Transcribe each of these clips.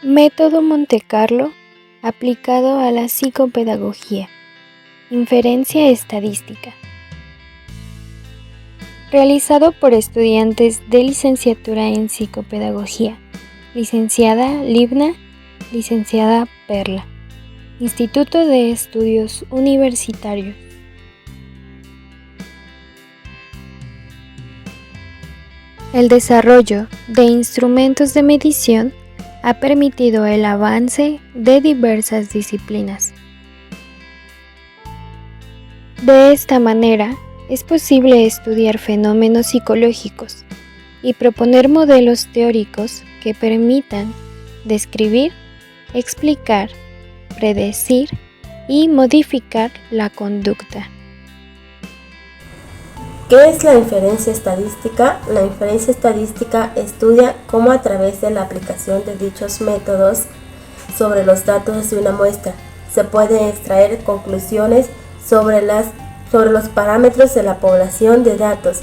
Método Montecarlo aplicado a la psicopedagogía. Inferencia estadística. Realizado por estudiantes de licenciatura en psicopedagogía. Licenciada Libna, licenciada Perla. Instituto de Estudios Universitarios. El desarrollo de instrumentos de medición ha permitido el avance de diversas disciplinas. De esta manera, es posible estudiar fenómenos psicológicos y proponer modelos teóricos que permitan describir, explicar, predecir y modificar la conducta. ¿Qué es la inferencia estadística? La inferencia estadística estudia cómo a través de la aplicación de dichos métodos sobre los datos de una muestra se pueden extraer conclusiones sobre los parámetros de la población de datos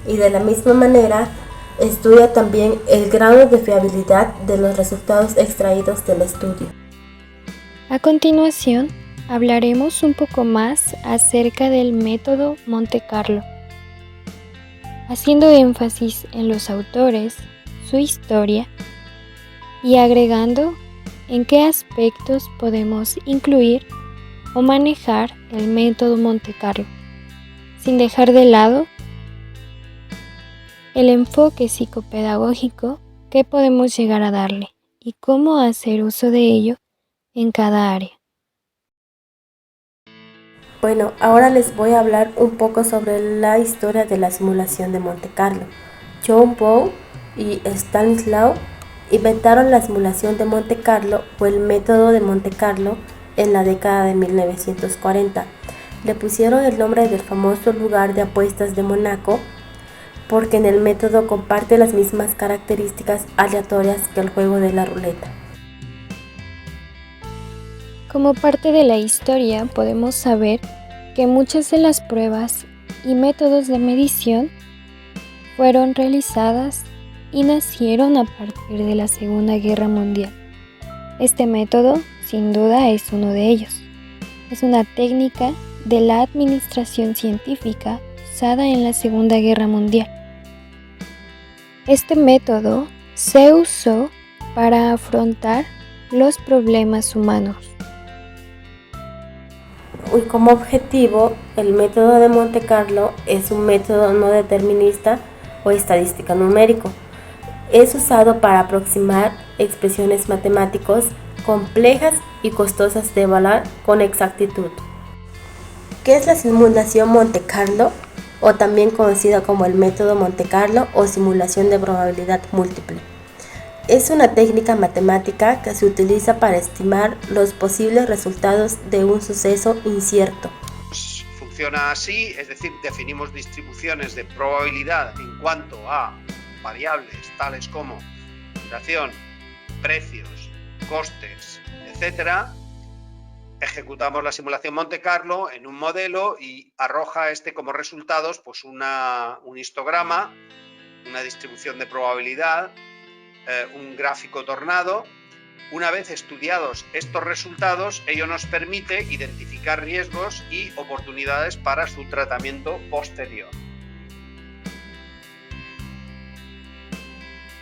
y de la misma manera estudia también el grado de fiabilidad de los resultados extraídos del estudio. A continuación, hablaremos un poco más acerca del método Montecarlo, haciendo énfasis en los autores, su historia y agregando en qué aspectos podemos incluir o manejar el método Montecarlo, sin dejar de lado el enfoque psicopedagógico que podemos llegar a darle y cómo hacer uso de ello en cada área. Bueno, ahora les voy a hablar un poco sobre la historia de la simulación de Montecarlo. John Boole y Stanislaw inventaron la simulación de Montecarlo o el método de Montecarlo en la década de 1940. Le pusieron el nombre del famoso lugar de apuestas de Mónaco porque en el método comparte las mismas características aleatorias que el juego de la ruleta. Como parte de la historia podemos saber que muchas de las pruebas y métodos de medición fueron realizadas y nacieron a partir de la Segunda Guerra Mundial. Este método, sin duda, es uno de ellos. Es una técnica de la administración científica usada en la Segunda Guerra Mundial. Este método se usó para afrontar los problemas humanos. Y como objetivo, el método de Montecarlo es un método no determinista o estadística numérico. Es usado para aproximar expresiones matemáticas complejas y costosas de evaluar con exactitud. ¿Qué es la simulación Montecarlo? O también conocida como el método Montecarlo o simulación de probabilidad múltiple. Es una técnica matemática que se utiliza para estimar los posibles resultados de un suceso incierto. Funciona así, es decir, definimos distribuciones de probabilidad en cuanto a variables tales como duración, precios, costes, etc. Ejecutamos la simulación Montecarlo en un modelo y arroja como resultados pues un histograma, una distribución de probabilidad, un gráfico tornado. Una vez estudiados estos resultados, ello nos permite identificar riesgos y oportunidades para su tratamiento posterior.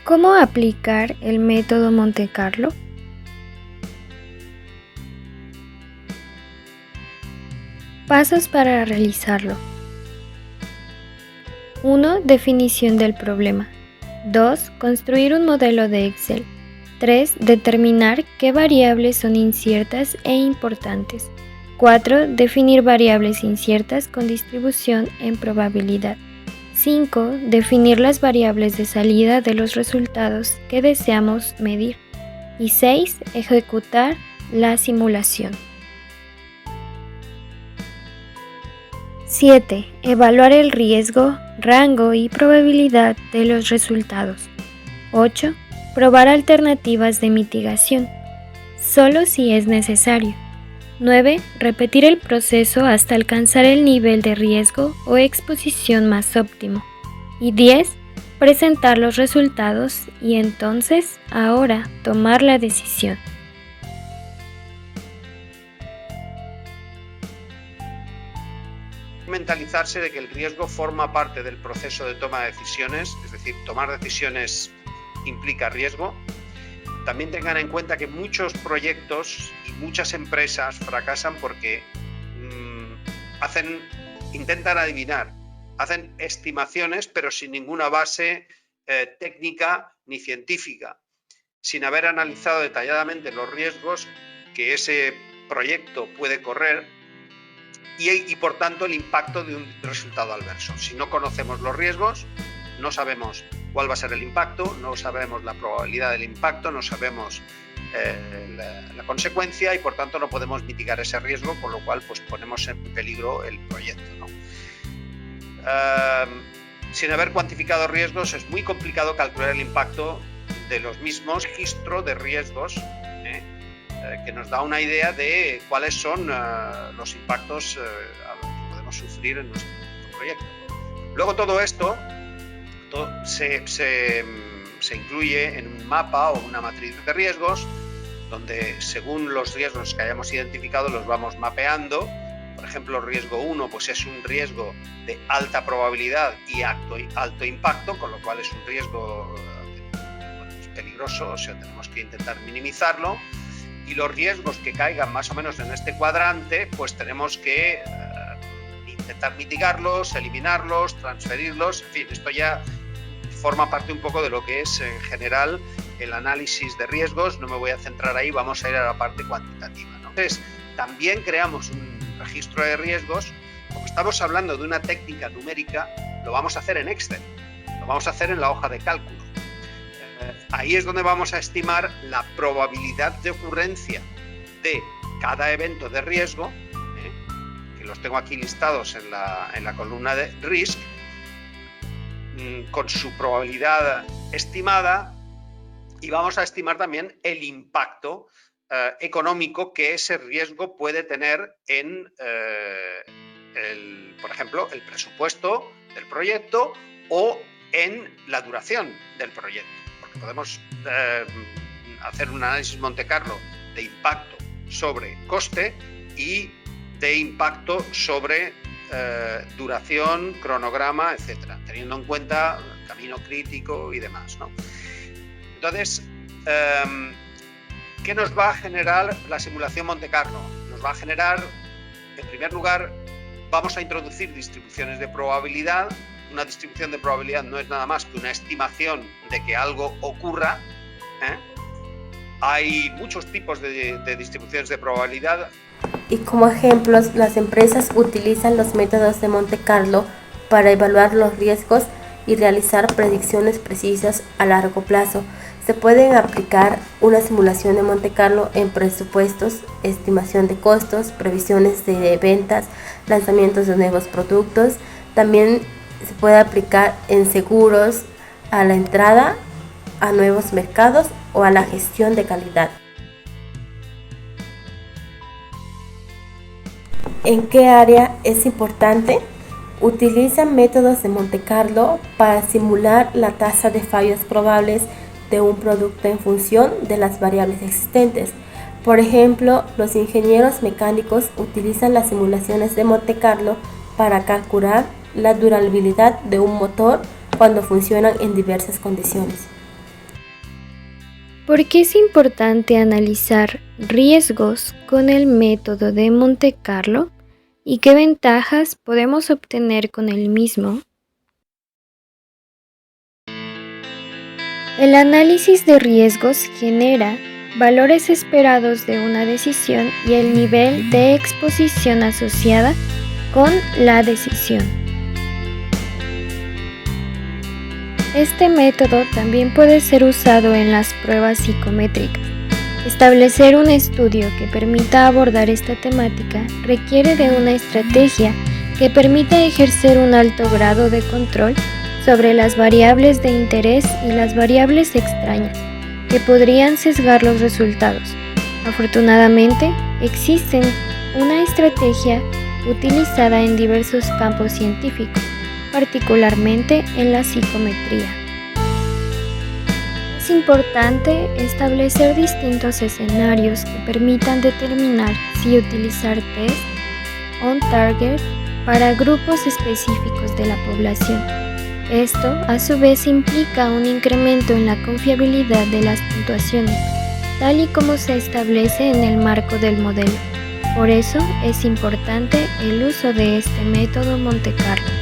¿Cómo aplicar el método Montecarlo? Pasos para realizarlo. 1. Definición del problema. 2. Construir un modelo de Excel. 3. Determinar qué variables son inciertas e importantes. 4. Definir variables inciertas con distribución en probabilidad. 5. Definir las variables de salida de los resultados que deseamos medir. Y 6. Ejecutar la simulación. 7. Evaluar el riesgo, rango y probabilidad de los resultados. 8. Probar alternativas de mitigación, solo si es necesario. 9. Repetir el proceso hasta alcanzar el nivel de riesgo o exposición más óptimo. Y 10. presentar los resultados y entonces, ahora, tomar la decisión. Mentalizarse de que el riesgo forma parte del proceso de toma de decisiones, es decir, tomar decisiones implica riesgo. También tengan en cuenta que muchos proyectos y muchas empresas fracasan porque intentan adivinar, hacen estimaciones pero sin ninguna base técnica ni científica, sin haber analizado detalladamente los riesgos que ese proyecto puede correr y por tanto el impacto de un resultado adverso. Si no conocemos los riesgos, no sabemos cuál va a ser el impacto, no sabemos la probabilidad del impacto, no sabemos la consecuencia y por tanto no podemos mitigar ese riesgo, con lo cual pues ponemos en peligro el proyecto, ¿no? Sin haber cuantificado riesgos es muy complicado calcular el impacto de los mismos. Registro de riesgos que nos da una idea de cuáles son los impactos a los que podemos sufrir en nuestro proyecto. Luego todo esto se incluye en un mapa o una matriz de riesgos donde según los riesgos que hayamos identificado los vamos mapeando. Por ejemplo, riesgo 1 pues es un riesgo de alta probabilidad y alto impacto, con lo cual es un riesgo peligroso, o sea, tenemos que intentar minimizarlo. Y los riesgos que caigan más o menos en este cuadrante, pues tenemos que intentar mitigarlos, eliminarlos, transferirlos. En fin, esto ya forma parte un poco de lo que es en general el análisis de riesgos. No me voy a centrar ahí, vamos a ir a la parte cuantitativa, ¿no? Entonces, también creamos un registro de riesgos. Como estamos hablando de una técnica numérica, lo vamos a hacer en Excel, lo vamos a hacer en la hoja de cálculo. Ahí es donde vamos a estimar la probabilidad de ocurrencia de cada evento de riesgo, que los tengo aquí listados en la columna de risk, con su probabilidad estimada, y vamos a estimar también el impacto económico que ese riesgo puede tener en, por ejemplo, el presupuesto del proyecto o en la duración del proyecto. Podemos hacer un análisis Monte Carlo de impacto sobre coste y de impacto sobre duración, cronograma, etcétera, teniendo en cuenta camino crítico y demás, ¿no? Entonces, ¿qué nos va a generar la simulación Monte Carlo? Nos va a generar, en primer lugar, vamos a introducir distribuciones de probabilidad. Una distribución de probabilidad no es nada más que una estimación de que algo ocurra. Hay muchos tipos de distribuciones de probabilidad. Y como ejemplos, las empresas utilizan los métodos de Monte Carlo para evaluar los riesgos y realizar predicciones precisas a largo plazo. Se pueden aplicar una simulación de Monte Carlo en presupuestos, estimación de costos, previsiones de ventas, lanzamientos de nuevos productos. También se puede aplicar en seguros, a la entrada a nuevos mercados o a la gestión de calidad. ¿En qué área es importante? Utilizan métodos de Monte Carlo para simular la tasa de fallos probables de un producto en función de las variables existentes. Por ejemplo, los ingenieros mecánicos utilizan las simulaciones de Monte Carlo para calcular la durabilidad de un motor cuando funcionan en diversas condiciones. ¿Por qué es importante analizar riesgos con el método de Monte Carlo y qué ventajas podemos obtener con el mismo? El análisis de riesgos genera valores esperados de una decisión y el nivel de exposición asociada con la decisión. Este método también puede ser usado en las pruebas psicométricas. Establecer un estudio que permita abordar esta temática requiere de una estrategia que permita ejercer un alto grado de control sobre las variables de interés y las variables extrañas que podrían sesgar los resultados. Afortunadamente, existe una estrategia utilizada en diversos campos científicos, particularmente en la psicometría. Es importante establecer distintos escenarios que permitan determinar si utilizar test on target para grupos específicos de la población. Esto, a su vez, implica un incremento en la confiabilidad de las puntuaciones, tal y como se establece en el marco del modelo. Por eso es importante el uso de este método Monte Carlo.